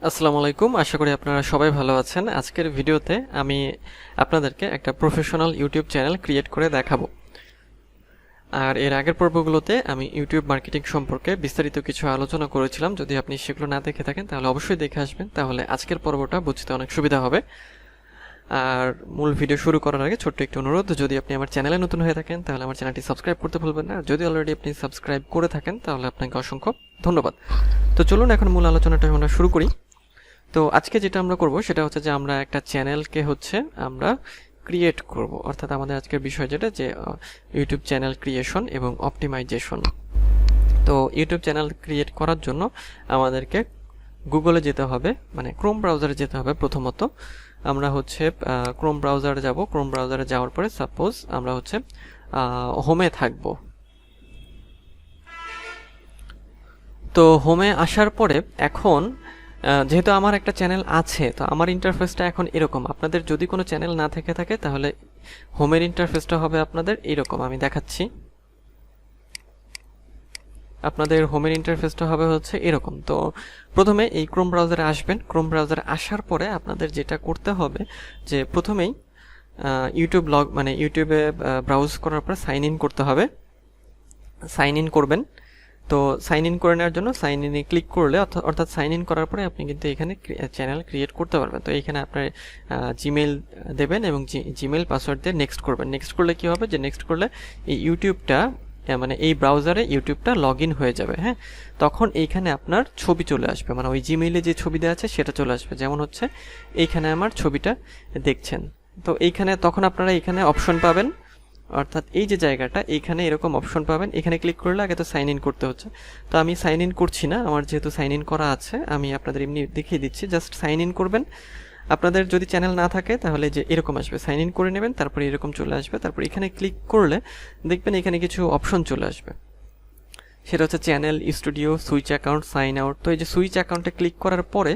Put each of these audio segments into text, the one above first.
আসসালামু আলাইকুম, আশা করি আপনারা সবাই ভালো আছেন। আজকের ভিডিওতে আমি আপনাদেরকে একটা প্রফেশনাল ইউটিউব চ্যানেল ক্রিয়েট করে দেখাবো। আর এর আগের পর্বগুলোতে আমি ইউটিউব মার্কেটিং সম্পর্কে বিস্তারিত কিছু আলোচনা করেছিলাম। যদি আপনি সেগুলো না দেখে থাকেন তাহলে অবশ্যই দেখে আসবেন, তাহলে আজকের পর্বটা বুঝতে অনেক সুবিধা হবে। আর মূল ভিডিও শুরু করার আগে ছোট্ট একটি অনুরোধ, যদি আপনি আমার চ্যানেলে নতুন হয়ে থাকেন তাহলে আমার চ্যানেলটি সাবস্ক্রাইব করতে ভুলবেন না। যদি অলরেডি আপনি সাবস্ক্রাইব করে থাকেন তাহলে আপনাকে অসংখ্য ধন্যবাদ। তো চলুন এখন মূল আলোচনাটা আমরা শুরু করি। তো আজকে যেটা আমরা করব সেটা হচ্ছে যে আমরা একটা চ্যানেলকে আমরা ক্রিয়েট করব, অর্থাৎ আমাদের আজকের বিষয় যেটা যে ইউটিউব চ্যানেল ক্রিয়েশন এবং অপটিমাইজেশন। তো ইউটিউব চ্যানেল ক্রিয়েট করার জন্য আমাদেরকে গুগলে যেতে হবে, মানে ক্রোম ব্রাউজারে যেতে হবে। প্রথমত আমরা ক্রোম ব্রাউজারে যাব। ক্রোম ব্রাউজারে যাওয়ার পরে সাপোজ আমরা হোমে থাকব। তো হোমে আসার পরে এখন যেহেতু আমার একটা চ্যানেল আছে, তো আমার ইন্টারফেসটা এখন এরকম। আপনাদের যদি কোনো চ্যানেল না থেকে থাকে তাহলে হোমের ইন্টারফেসটা হবে আপনাদের এরকম। আমি দেখাচ্ছি, আপনাদের হোমের ইন্টারফেসটা হবে এরকম। তো প্রথমে এই ক্রোম ব্রাউজারে আসবেন। ক্রোম ব্রাউজারে আসার পরে আপনাদের যেটা করতে হবে যে প্রথমেই ইউটিউবে ব্রাউজ করার পর সাইন ইন করতে হবে। সাইন ইন করবেন। তো সাইন ইন করে নেওয়ার জন্য সাইন ইনে ক্লিক করলে অর্থাৎ সাইন ইন করার পরে আপনি কিন্তু এখানে চ্যানেল ক্রিয়েট করতে পারবেন। তো এখানে আপনার জিমেইল দেবেন এবং জিমেইল পাসওয়ার্ড দিয়ে নেক্সট করবেন। নেক্সট করলে কি হবে যে নেক্সট করলে এই ইউটিউবটা মানে এই ব্রাউজারে ইউটিউবটা লগ ইন হয়ে যাবে। হ্যাঁ, তখন এইখানে আপনার ছবি চলে আসবে, মানে ওই জিমেইলে যে ছবি দেওয়া আছে সেটা চলে আসবে। যেমন এইখানে আমার ছবিটা দেখছেন। তো এইখানে তখন আপনারা এখানে অপশন পাবেন, অর্থাৎ এই যে জায়গাটা এইখানে এরকম অপশন পাবেন। এখানে ক্লিক করলে আগে তো সাইন ইন করতে হচ্ছে। তো আমি সাইন ইন করছি না, আমার যেহেতু সাইন ইন করা আছে আমি আপনাদের এমনি দেখিয়ে দিচ্ছি। জাস্ট সাইন ইন করবেন। আপনাদের যদি চ্যানেল না থাকে তাহলে যে এরকম আসবে, সাইন ইন করে নেবেন, তারপরে এরকম চলে আসবে। তারপর এখানে ক্লিক করলে দেখবেন এখানে কিছু অপশন চলে আসবে, সেটা হচ্ছে channel, studio, switch account, sign out. তো এই যে সুইচ অ্যাকাউন্টে ক্লিক করার পরে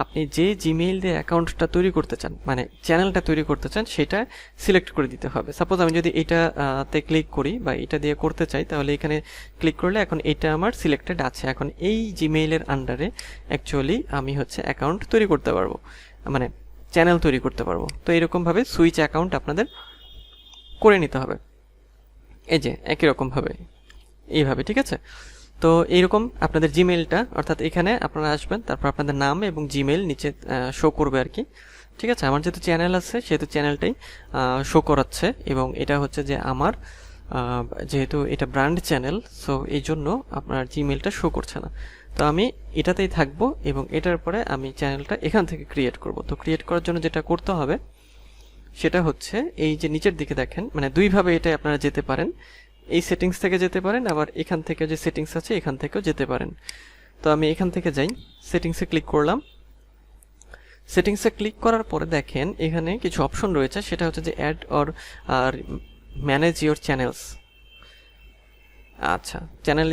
আপনি যে জিমেইল দিয়ে অ্যাকাউন্টটা তৈরি করতে চান, মানে চ্যানেলটা তৈরি করতে চান, সেটা সিলেক্ট করে দিতে হবে। সাপোজ আমি যদি এটাতে ক্লিক করি বা এটা দিয়ে করতে চাই, তাহলে এখানে ক্লিক করলে এখন এটা আমার সিলেক্টেড আছে। এখন এই জিমেইলের আন্ডারে অ্যাকচুয়ালি আমি অ্যাকাউন্ট তৈরি করতে পারবো, মানে চ্যানেল তৈরি করতে পারবো। তো এরকমভাবে সুইচ অ্যাকাউন্ট আপনাদের করে নিতে হবে, এই যে একই রকমভাবে এইভাবে, ঠিক আছে। তো এইরকম আপনাদের জিমেইলটা, অর্থাৎ এখানে আপনারা আসবেন, তারপর আপনাদের নাম এবং জিমেইল নিচে শো করবে আর কি, ঠিক আছে। আমার যেহেতু চ্যানেল আছে সেহেতু চ্যানেলটাই শো করাচ্ছে, এবং এটা যে আমার যেহেতু এটা ব্র্যান্ড চ্যানেল, সো এই জন্য আপনার জিমেইলটা শো করছে না। তো আমি এটাতেই থাকবো এবং এটার পরে আমি চ্যানেলটা এখান থেকে ক্রিয়েট করব। তো ক্রিয়েট করার জন্য যেটা করতে হবে সেটা এই যে নিচের দিকে দেখেন, মানে দুইভাবে এটা আপনারা যেতে পারেন। এই সেটিংস থেকে যেতে পারেন, আবার এখান থেকে যে সেটিংস আছে এখান থেকেও যেতে পারেন। তো আমি এখান থেকে যাই, সেটিংসে ক্লিক করলাম। সেটিংসে ক্লিক করার পরে দেখেন এখানে কিছু অপশন রয়েছে, সেটা যে add or manage your channels. আচ্ছা, channel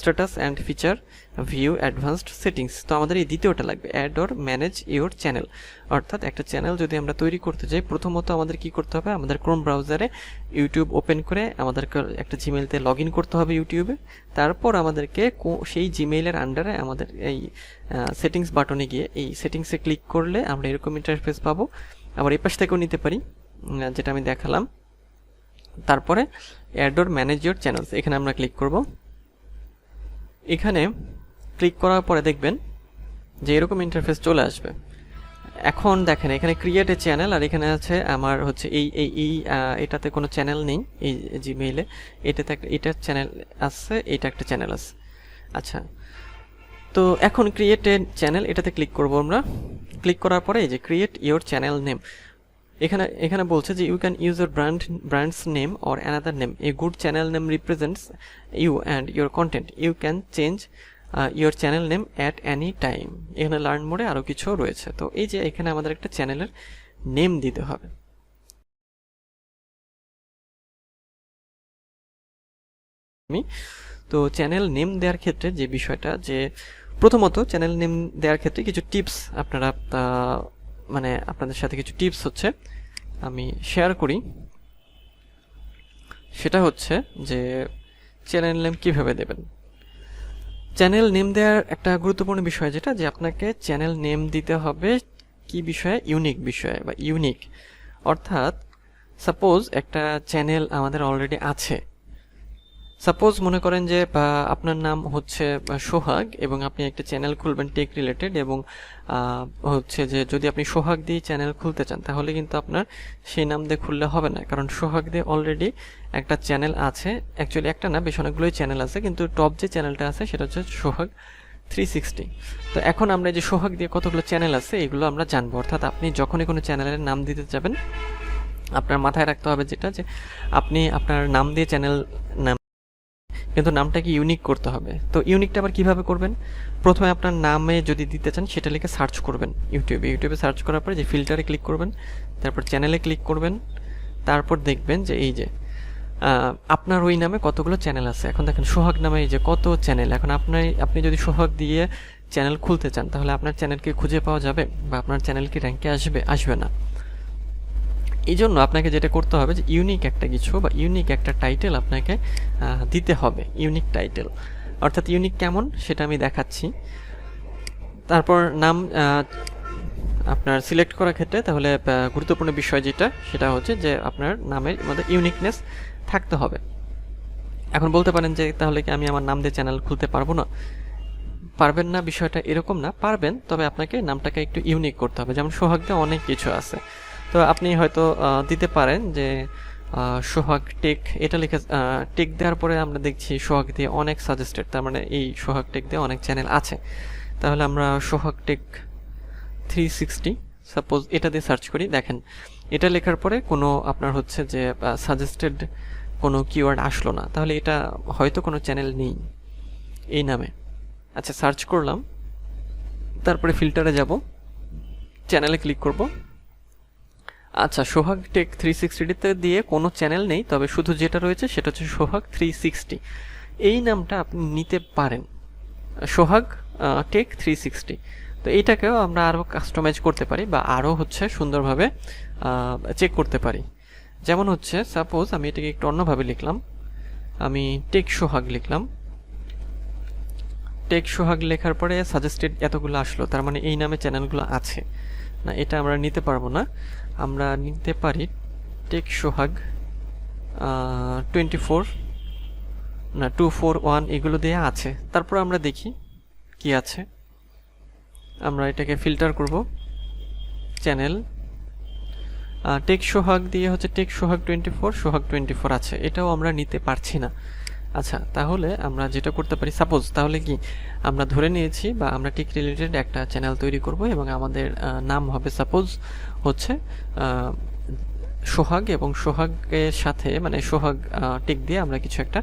status and feature view advanced settings. তো আমাদের এই দ্বিতীয়টা লাগবে, add or manage your channel. অর্থাৎ একটা চ্যানেল যদি আমরা তৈরি করতে চাই, প্রথমত আমাদের কি করতে হবে, আমাদের ক্রোম ব্রাউজারে ইউটিউব ওপেন করে আমাদেরকে একটা জিমেইলতে লগ ইন করতে হবে ইউটিউবে। তারপর আমাদেরকে সেই জিমেইলের আন্ডারে আমাদের এই সেটিংস বাটনে গিয়ে এই সেটিংসে ক্লিক করলে আমরা এরকম ইন্টারফেস পাবো। আবার এই পাশ থেকেও নিতে পারি, যেটা আমি দেখালাম। তারপরে add or manage your channels, এখানে আমরা ক্লিক করব। এখানে ক্লিক করার পরে দেখবেন যে এরকম ইন্টারফেস চলে আসবে। এখন দেখেন এখানে ক্রিয়েট এ চ্যানেল, আর এখানে আছে আমার এটাতে কোনো চ্যানেল নেই। এই জিমেইলে এটা চ্যানেল আছে, এটা একটা চ্যানেল আছে। আচ্ছা, তো এখন ক্রিয়েট এ চ্যানেল, এটাতে ক্লিক করব আমরা। ক্লিক করার পরে এই যে ক্রিয়েট ইওর চ্যানেল নেম, এখানে বলছে যে you can use your brands name or another name. A good channel name represents you and your content. You can change your channel name at any time. এখানে learn মোডে আরও কিছু রয়েছে। তো এই যে এখানে আমাদের একটা চ্যানেলের নেম দিতে হবে। তো চ্যানেল নেম দেওয়ার ক্ষেত্রে যে বিষয়টা, যে প্রথমত চ্যানেল নেম দেওয়ার ক্ষেত্রে কিছু টিপস আপনারা মানে আপনাদের সাথে কিছু টিপস আমি শেয়ার করি। সেটা যে চ্যানেল নেম কিভাবে দেবেন। চ্যানেল নেম দেওয়ার একটা গুরুত্বপূর্ণ বিষয় যেটা, যে আপনাকে চ্যানেল নেম দিতে হবে কি বিষয়ে, ইউনিক বিষয়ে বা ইউনিক। অর্থাৎ সাপোজ একটা চ্যানেল আমাদের অলরেডি আছে, সাপোজ মনে করেন যে আপনার নাম হচ্ছে সোহাগ এবং আপনি একটা চ্যানেল খুলবেন টেক রিলেটেড, এবং হচ্ছে যে যদি আপনি সোহাগ দিয়ে চ্যানেল খুলতে চান তাহলে কিন্তু আপনার সেই নাম দিয়ে খুললে হবে না, কারণ সোহাগ দিয়ে অলরেডি একটা চ্যানেল আছে। অ্যাকচুয়ালি একটা না, বেশ অনেকগুলোই চ্যানেল আছে, কিন্তু টপ যে চ্যানেলটা আছে সেটা হচ্ছে সোহাগ 360। তো এখন আমরা যে সোহাগ দিয়ে কতগুলো চ্যানেল আছে এগুলো আমরা জানবো। অর্থাৎ আপনি যখনই কোনো চ্যানেলের নাম দিতে যাবেন আপনার মাথায় রাখতে হবে যেটা, যে আপনি আপনার নাম দিয়ে চ্যানেল নাম, কিন্তু নামটাকে ইউনিক করতে হবে। তো ইউনিকটা আবার কিভাবে করবেন? প্রথমে আপনার নামে যদি দিতে চান সেটা লিখে সার্চ করবেন ইউটিউবে সার্চ করার পরে যে ফিল্টারে ক্লিক করবেন, তারপর চ্যানেলে ক্লিক করবেন, তারপর দেখবেন যে এই যে আপনার ওই নামে কতগুলো চ্যানেল আছে। এখন দেখেন সোহাগ নামে এই যে কত চ্যানেল। এখন আপনি যদি সোহাগ দিয়ে চ্যানেল খুলতে চান তাহলে আপনার চ্যানেলকে খুঁজে পাওয়া যাবে বা আপনার চ্যানেল কি র্যাঙ্কে আসবে না। এই জন্য আপনাকে যেটা করতে হবে যে ইউনিক একটা কিছু বা ইউনিক একটা টাইটেল আপনাকে দিতে হবে, ইউনিক টাইটেল। অর্থাৎ ইউনিক কেমন সেটা আমি দেখাচ্ছি। তারপর নাম আপনার সিলেক্ট করার ক্ষেত্রে তাহলে গুরুত্বপূর্ণ বিষয় যেটা সেটা হচ্ছে যে আপনার নামের মধ্যে ইউনিকনেস থাকতে হবে। এখন বলতে পারেন যে তাহলে কি আমি আমার নাম দিয়ে চ্যানেল খুলতে পারবো না? পারবেন না বিষয়টা এরকম না, পারবেন, তবে আপনাকে নামটাকে একটু ইউনিক করতে হবে। যেমন সোহাগ দিয়ে অনেক কিছু আছে, তো আপনি হয়তো দিতে পারেন যে সোহাগ টেক, এটা লিখে টেক দেওয়ার পরে আমরা দেখছি সোহাগ দিয়ে অনেক সাজেস্টেড, তার মানে এই সোহাগ টেক দিয়ে অনেক চ্যানেল আছে। তাহলে আমরা সোহাগ টেক 360 সাপোজ এটা দিয়ে সার্চ করি। দেখেন এটা লেখার পরে কোনো আপনার হচ্ছে যে সাজেস্টেড কোনো কিওয়ার্ড আসলো না, তাহলে এটা হয়তো কোনো চ্যানেল নেই এই নামে। আচ্ছা, সার্চ করলাম, তারপরে ফিল্টারে যাব, চ্যানেলে ক্লিক করব। আচ্ছা, সোহাগ টেক 360তে দিয়ে কোনো চ্যানেল নেই, তবে শুধু যেটা রয়েছে সেটা হচ্ছে সোহাগ 360। এই নামটা আপনি নিতে পারেন, সোহাগ টেক 360। তো এইটাকেও আমরা আরও কাস্টমাইজ করতে পারি বা আরও হচ্ছে সুন্দরভাবে চেক করতে পারি। যেমন হচ্ছে সাপোজ আমি এটাকে একটু অন্যভাবে লিখলাম, আমি টেক সোহাগ লিখলাম। টেক সোহাগ লেখার পরে সাজেস্টেড এতগুলো আসলো, তার মানে এই নামে চ্যানেলগুলো আছে না। এটা আমরা নিতে পারবো না, আমরা নিতে পারি টেক সোহাগ 24 না 241 এগুলো দিয়ে আছে। তারপর আমরা দেখি কি আছে, আমরা এটাকে ফিল্টার করব, চ্যানেল টেক সোহাগ দিয়ে হচ্ছে টেক সোহাগ 24, সোহাগ 24 আছে, এটাও আমরা নিতে পারছি না। আচ্ছা, তাহলে আমরা যেটা করতে পারি, সাপোজ তাহলে কি আমরা ধরে নিয়েছি বা আমরা টেক রিলেটেড একটা চ্যানেল তৈরি করব এবং আমাদের নাম হবে সাপোজ হচ্ছে সোহাগ, এবং সোহাগের সাথে মানে সোহাগ টেক দিয়ে আমরা কিছু একটা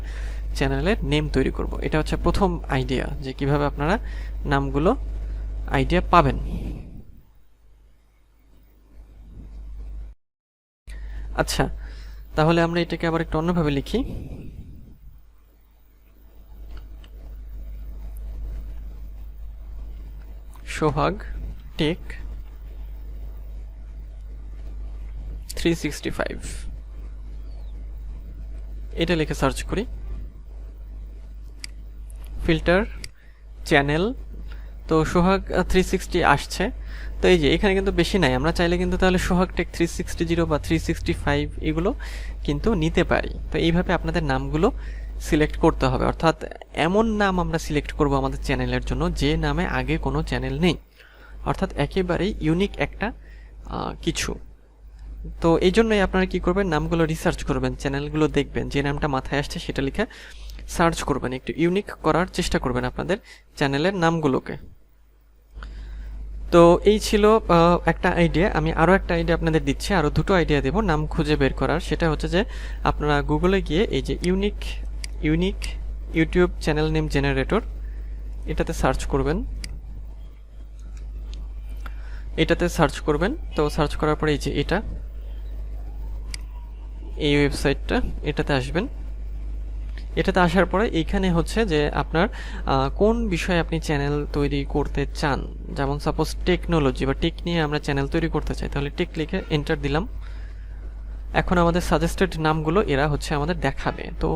চ্যানেলের নেম তৈরি করব। এটা হচ্ছে প্রথম আইডিয়া, যে কিভাবে আপনারা নামগুলো আইডিয়া পাবেন। আচ্ছা, তাহলে আমরা এটাকে আবার একটু অন্যভাবে লিখি, সোহাগ টেক 365 এটা লিখে সার্চ করি, ফিল্টার চ্যানেল, তো সোহাগ 360 আসছে। তো এই যে এখানে কিন্তু বেশি নাই, আমরা চাইলে কিন্তু তাহলে সোহাগ টেক 360 বা 365 এগুলো কিন্তু নিতে পারি। তো এইভাবে আপনাদের নামগুলো সিলেক্ট করতে হবে, অর্থাৎ এমন নাম আমরা সিলেক্ট করব আমাদের চ্যানেলের জন্য যে নামে আগে কোনো চ্যানেল নেই, অর্থাৎ একেবারেই ইউনিক একটা কিছু। তো এই জন্যই আপনারা কি করবেন, নামগুলো রিসার্চ করবেন, চ্যানেলগুলো দেখবেন, যে নামটা মাথায় আসছে সেটা লিখে সার্চ করবেন, একটু ইউনিক করার চেষ্টা করবেন আপনাদের চ্যানেলের নামগুলোকে। তো এই ছিল একটা আইডিয়া। আমি আরও একটা আইডিয়া আপনাদের দিচ্ছি, আরও দুটো আইডিয়া দেব নাম খুঁজে বের করার। সেটা হচ্ছে যে আপনারা গুগলে গিয়ে এই যে unique YouTube channel name generator এটাতে সার্চ করবেন, তো সার্চ করার পরে এই যে এই ওয়েবসাইটটা, এটাতে আসবেন। এটাতে আসার পরে এইখানে হচ্ছে যে আপনার কোন বিষয়ে আপনি চ্যানেল তৈরি করতে চান। যেমন সাপোজ টেকনোলজি বা টেক নিয়ে আমরা চ্যানেল তৈরি করতে চাই, তাহলে টেক লিখে এন্টার দিলাম। এখন আমাদের সাজেস্টেড নামগুলো এরা হচ্ছে আমাদের দেখাবে। তো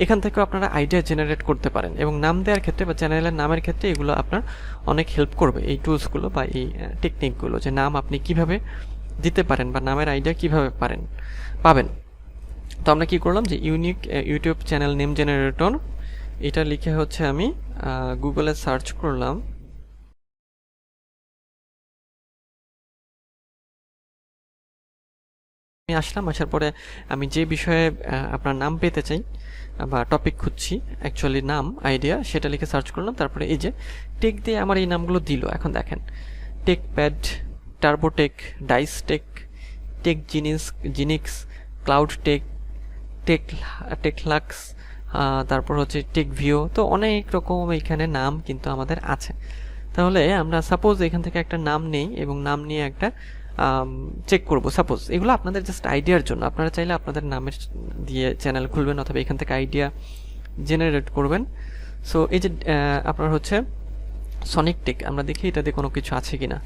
এখান থেকেও আপনারা আইডিয়া জেনারেট করতে পারেন এবং নাম দেওয়ার ক্ষেত্রে বা চ্যানেলের নামের ক্ষেত্রে এগুলো আপনার অনেক হেল্প করবে, এই টুলসগুলো বা এই টেকনিকগুলো, যে নাম আপনি কিভাবে দিতে পারেন বা নামের আইডিয়া কিভাবে পাবেন। তো আমরা কি করলাম, যে unique YouTube channel name generator, এটা লিখে হচ্ছে আমি গুগলে সার্চ করলাম। আমি আসলাম, আসার পরে আমি যে বিষয়ে আপনার নাম পেতে চাই বা টপিক খুঁজছি, অ্যাকচুয়ালি নাম আইডিয়া, সেটা লিখে সার্চ করলাম। তারপরে এই যে টেক দিয়ে আমার এই নামগুলো দিল। এখন দেখেন, tech pad, Turbotech, dice tech, tech genix, cloud tech, Techlux, তারপর হচ্ছে টেক ভিও। তো অনেক রকম এখানে নাম কিন্তু আমাদের আছে। তাহলে আমরা সাপোজ এখান থেকে একটা নাম নেই এবং নাম নিয়ে একটা চেক করব। সাপোজ এগুলো আপনাদের জাস্ট আইডিয়ার জন্য, আপনারা চাইলে আপনাদের নামের দিয়ে চ্যানেল খুলবেন অথবা এখান থেকে আইডিয়া জেনারেট করবেন। সো এই যে আপনার হচ্ছে সনিক টেক, আমরা দেখি এটাতে কোনো কিছু আছে কিনা।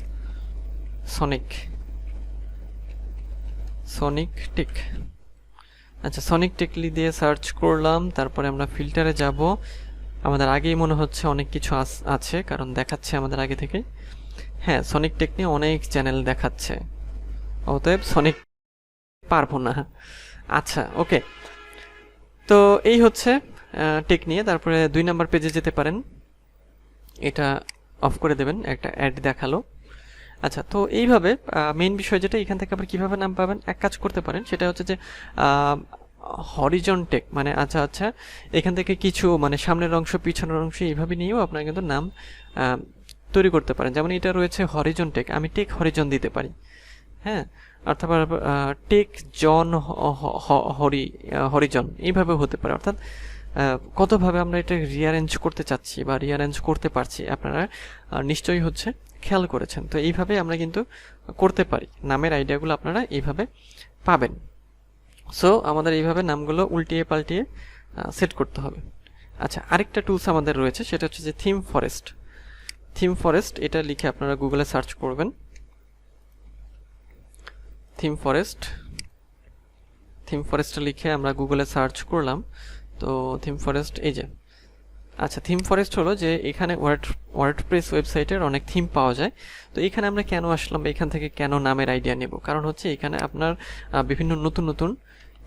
সনিক টেক, আচ্ছা সনিক টেকলি দিয়ে সার্চ করলাম। তারপরে আমরা ফিল্টারে যাব। আমাদের আগেই মনে হচ্ছে অনেক কিছু আছে, কারণ দেখাচ্ছে আমাদের আগে থেকে। হ্যাঁ, সনিক টেক নিয়ে অনেক চ্যানেল দেখাচ্ছে, অতএব সনিক পারবো না। আচ্ছা ওকে, তো এই হচ্ছে টেক নিয়ে। তারপরে 2 নাম্বার পেজে যেতে পারেন, এটা অফ করে দেবেন, একটা অ্যাড দেখালো। আচ্ছা, তো এইভাবে মেইন বিষয় যেটা, এখান থেকে আবার কীভাবে নাম পাবেন, এক কাজ করতে পারেন, সেটা হচ্ছে যে হরিজন টেক, মানে আচ্ছা এখান থেকে কিছু মানে সামনের অংশ পিছনের অংশ এইভাবে নিয়েও আপনারা কিন্তু নাম তৈরি করতে পারেন। যেমন এটা রয়েছে হরিজন টেক, আমি টেক হরিজন দিতে পারি। হ্যাঁ, অথবা টেক জন হরিজন এইভাবে হতে পারে। অর্থাৎ কতভাবে আমরা এটা রিঅ্যারেঞ্জ করতে চাচ্ছি বা রিঅ্যারেঞ্জ করতে পারছি, আপনারা নিশ্চয়ই হচ্ছে খেয়াল করেছেন। তো এইভাবে আমরা কিন্তু করতে পারি, নামের আইডিয়াগুলো আপনারা এইভাবে পাবেন। সো আমাদের এইভাবে নামগুলো উল্টিয়ে পাল্টিয়ে সেট করতে হবে। আচ্ছা, আরেকটা টুলস আমাদের রয়েছে, সেটা হচ্ছে যে থিম ফরেস্ট। এটা লিখে আপনারা গুগলে সার্চ করবেন, থিম ফরেস্ট লিখে আমরা গুগলে সার্চ করলাম। তো থিম ফরেস্ট, এই যে আচ্ছা, থিম ফরেস্ট হলো যে এখানে ওয়ার্ডপ্রেস ওয়েবসাইটের অনেক থিম পাওয়া যায়। তো এখানে আমরা কেন আসলাম, এখান থেকে কেন নামের আইডিয়া নেব, কারণ হচ্ছে এখানে আপনার বিভিন্ন নতুন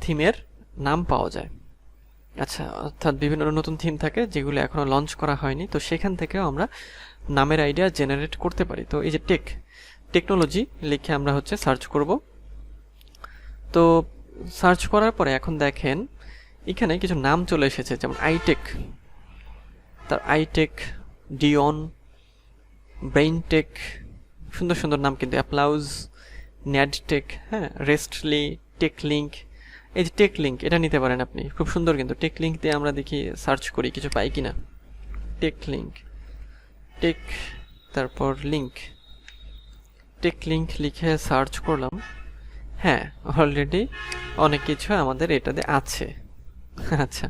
থিমের নাম পাওয়া যায়। আচ্ছা, অর্থাৎ বিভিন্ন নতুন থিম থাকে যেগুলো এখনও লঞ্চ করা হয়নি, তো সেখান থেকেও আমরা নামের আইডিয়া জেনারেট করতে পারি। তো এই যে টেকনোলজি লিখে আমরা হচ্ছে সার্চ করব। তো সার্চ করার পরে এখন দেখেন এখানে কিছু নাম চলে এসেছে, যেমন আইটেক, ডিওন, ব্রেইনটেক, সুন্দর নাম কিন্তু, অ্যাপ্লাউজ, ন্যাডটেক, হ্যাঁ, রেস্টলি, টেকলিঙ্ক। এই যে টেকলিঙ্ক, এটা নিতে পারেন আপনি, খুব সুন্দর কিন্তু। টেকলিঙ্ক দিয়ে আমরা দেখি সার্চ করি কিছু পাই কিনা। টেকলিঙ্ক, তারপর টেকলিঙ্ক লিখে সার্চ করলাম। হ্যাঁ, অলরেডি অনেক কিছু আমাদের এটাতে আছে। আচ্ছা,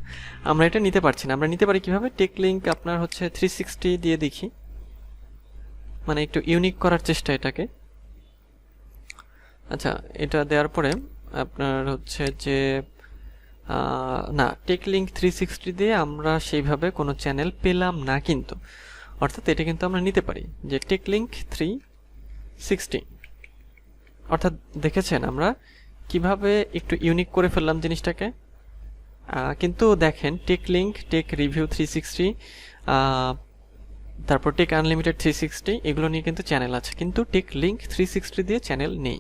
আমরা এটা নিতে পারছি না। আমরা নিতে পারি কিভাবে, টেকলিঙ্ক আপনার হচ্ছে 360 দিয়ে দেখি, মানে একটু ইউনিক করার চেষ্টা এটাকে। আচ্ছা, এটা দেওয়ার পরে আপনার হচ্ছে যে না, টেকলিঙ্ক 360 দিয়ে আমরা সেইভাবে কোনো চ্যানেল পেলাম না কিন্তু। অর্থাৎ এটা কিন্তু আমরা নিতে পারি যে টেকলিঙ্ক 360। অর্থাৎ দেখেছেন আমরা কিভাবে একটু ইউনিক করে ফেললাম জিনিসটাকে। কিন্তু দেখেন, টেকলিঙ্ক, টেক রিভিউ 360, তারপর টেক আনলিমিটেড 360, এগুলো নিয়ে কিন্তু চ্যানেল আছে, কিন্তু টেকলিঙ্ক 360 দিয়ে চ্যানেল নেই।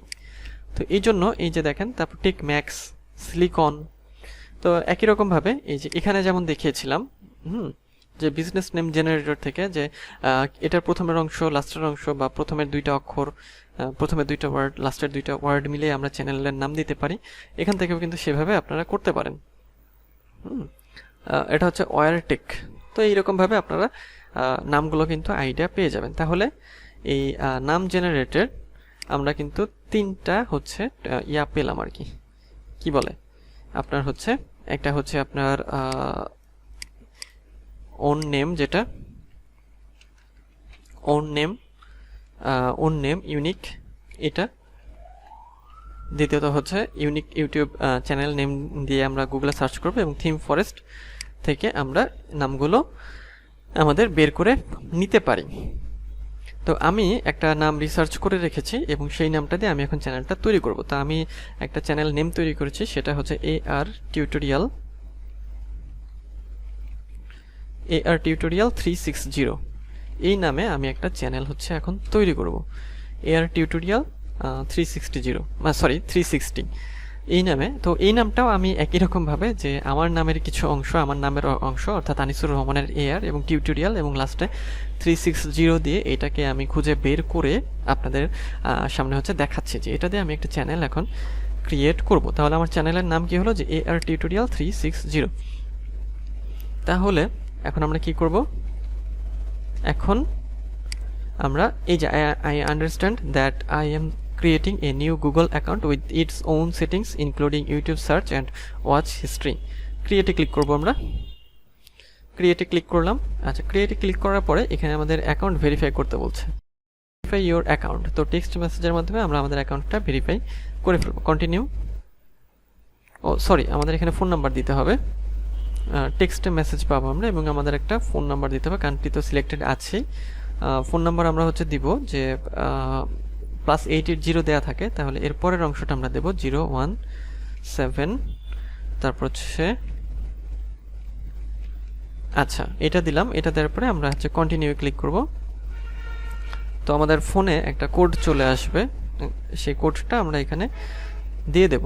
তো এই জন্য এই যে দেখেন, তারপর টেক ম্যাক্স, সিলিকন। তো একই রকমভাবে এই যে এখানে যেমন দেখিয়েছিলাম যে বিজনেস নেম জেনারেটর থেকে, যে এটার প্রথমের অংশ লাস্টের অংশ বা প্রথমের 2টা অক্ষর, প্রথমের 2টা ওয়ার্ড লাস্টের 2টা ওয়ার্ড মিলিয়ে আমরা চ্যানেলের নাম দিতে পারি। এখান থেকেও কিন্তু সেভাবে আপনারা করতে পারেন। এটা হচ্ছে ওয়ারটেক। তো এইরকমভাবে আপনারা নামগুলো কিন্তু আইডিয়া পেয়ে যাবেন। তাহলে এই নাম জেনারেটর আমরা কিন্তু 3টা হচ্ছে পেলাম আর কি বলে আপনার হচ্ছে, একটা হচ্ছে আপনার ওন নেম, যেটা ওন নেম ইউনিক, এটা। দ্বিতীয়ত হচ্ছে ইউনিক ইউটিউব চ্যানেল নেম দিয়ে আমরা গুগলে সার্চ করব, এবং থিম ফরেস্ট থেকে আমরা নামগুলো আমাদের বের করে নিতে পারি। তো আমি একটা নাম রিসার্চ করে রেখেছি এবং সেই নামটা দিয়ে আমি এখন চ্যানেলটা তৈরি করব। তো আমি একটা চ্যানেল নেম তৈরি করেছি, সেটা হচ্ছে AR টিউটোরিয়াল 360। এই নামে আমি একটা চ্যানেল হচ্ছে এখন তৈরি করব, AR টিউটোরিয়াল 360 এই নামে। তো এই নামটাও আমি একই রকমভাবে যে আমার নামের কিছু অংশ, আমার নামের অংশ অর্থাৎ আনিসুর রহমানের AR এবং টিউটোরিয়াল এবং লাস্টে 360 দিয়ে এটাকে আমি খুঁজে বের করে আপনাদের সামনে হচ্ছে দেখাচ্ছি যে এটা দিয়ে আমি একটা চ্যানেল এখন ক্রিয়েট করব। তাহলে আমার চ্যানেলের নাম কি হলো যে AR টিউটোরিয়াল 360। তাহলে এখন আমরা কি করব, এখন আমরা এই যে I understand that I am creating a new Google account with its own settings including YouTube search and watch history। ক্রিয়েটে ক্লিক করব, আমরা ক্রিয়েটে ক্লিক করলাম। আচ্ছা, ক্রিয়েটে ক্লিক করার পরে এখানে আমাদের অ্যাকাউন্ট ভেরিফাই করতে বলছে, ভেরিফাই ইওর অ্যাকাউন্ট। তো টেক্সট মেসেজের মাধ্যমে আমরা আমাদের অ্যাকাউন্টটা ভেরিফাই করে ফেলব। কন্টিনিউ। আমাদের এখানে ফোন নাম্বার দিতে হবে, টেক্সটে মেসেজ পাবো আমরা এবং আমাদের একটা ফোন নাম্বার দিতে হবে, কান্ট্রি তো সিলেক্টেড আছে। ফোন নাম্বার আমরা হচ্ছে দিব যে +880 দেওয়া থাকে, তাহলে এর পরের অংশটা আমরা দেব 017, তারপর হচ্ছে আচ্ছা এটা দিলাম। এটা দেওয়ার পরে আমরা হচ্ছে কন্টিনিউ ক্লিক করব। তো আমাদের ফোনে একটা কোড চলে আসবে, সেই কোডটা আমরা এখানে দিয়ে দেব।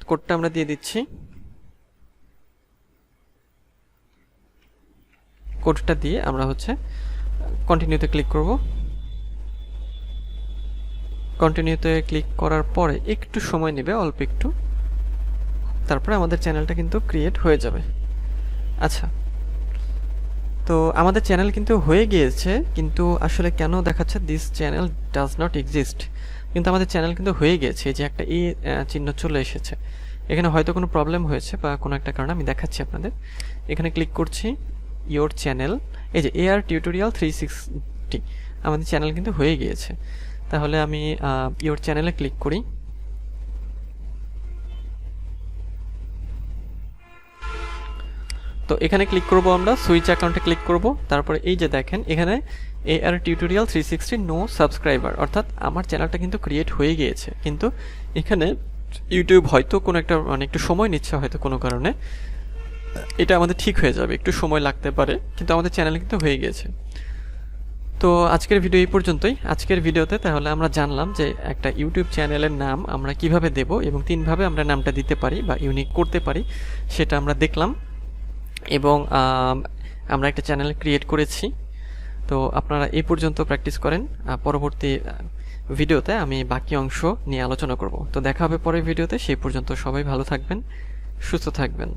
কোডটা আমরা দিয়ে দিচ্ছি, কোডটা দিয়ে আমরা হচ্ছে কন্টিনিউতে ক্লিক করব। কন্টিনিউতে ক্লিক করার পরে একটু সময় নেবে, অল্প একটু, তারপরে আমাদের চ্যানেলটা কিন্তু ক্রিয়েট হয়ে যাবে। আচ্ছা, তো আমাদের চ্যানেল কিন্তু হয়ে গিয়েছে, কিন্তু আসলে কেন দেখাচ্ছে this channel does not exist, কিন্তু আমাদের চ্যানেল কিন্তু হয়ে গিয়েছে। যে একটা চিহ্ন চলে এসেছে, এখানে হয়তো কোনো প্রবলেম হয়েছে বা কোনো একটা কারণে আমি দেখাচ্ছি আপনাদের। এখানে ক্লিক করছি, ইওর চ্যানেল, এই যে AR টিউটোরিয়াল 360 আমাদের চ্যানেল কিন্তু হয়ে গিয়েছে। তাহলে আমি ইওর চ্যানেলে ক্লিক করি। তো এখানে ক্লিক করব, আমরা সুইচ অ্যাকাউন্টে ক্লিক করব। তারপরে এই যে দেখেন এখানে AR টিউটোরিয়াল 360 নো সাবস্ক্রাইবার, অর্থাৎ আমার চ্যানেলটা কিন্তু ক্রিয়েট হয়ে গিয়েছে, কিন্তু এখানে ইউটিউব হয়তো কোনো একটা একটু সময় নিচ্ছে, হয়তো কোনো কারণে এটা আমাদের ঠিক হয়ে যাবে, একটু সময় লাগতে পারে, কিন্তু আমাদের চ্যানেল কিন্তু হয়ে গিয়েছে। তো আজকের ভিডিও এই পর্যন্তই। আজকের ভিডিওতে তাহলে আমরা জানলাম যে একটা ইউটিউব চ্যানেলের নাম আমরা কিভাবে দেব এবং 3ভাবে আমরা নামটা দিতে পারি বা ইউনিক করতে পারি, সেটা আমরা দেখলাম এবং আমরা একটা চ্যানেল ক্রিয়েট করেছি। তো আপনারা এই পর্যন্ত প্র্যাকটিস করেন, পরবর্তী ভিডিওতে আমি বাকি অংশ নিয়ে আলোচনা করব। তো দেখা হবে পরের ভিডিওতে, সেই পর্যন্ত সবাই ভালো থাকবেন, সুস্থ থাকবেন।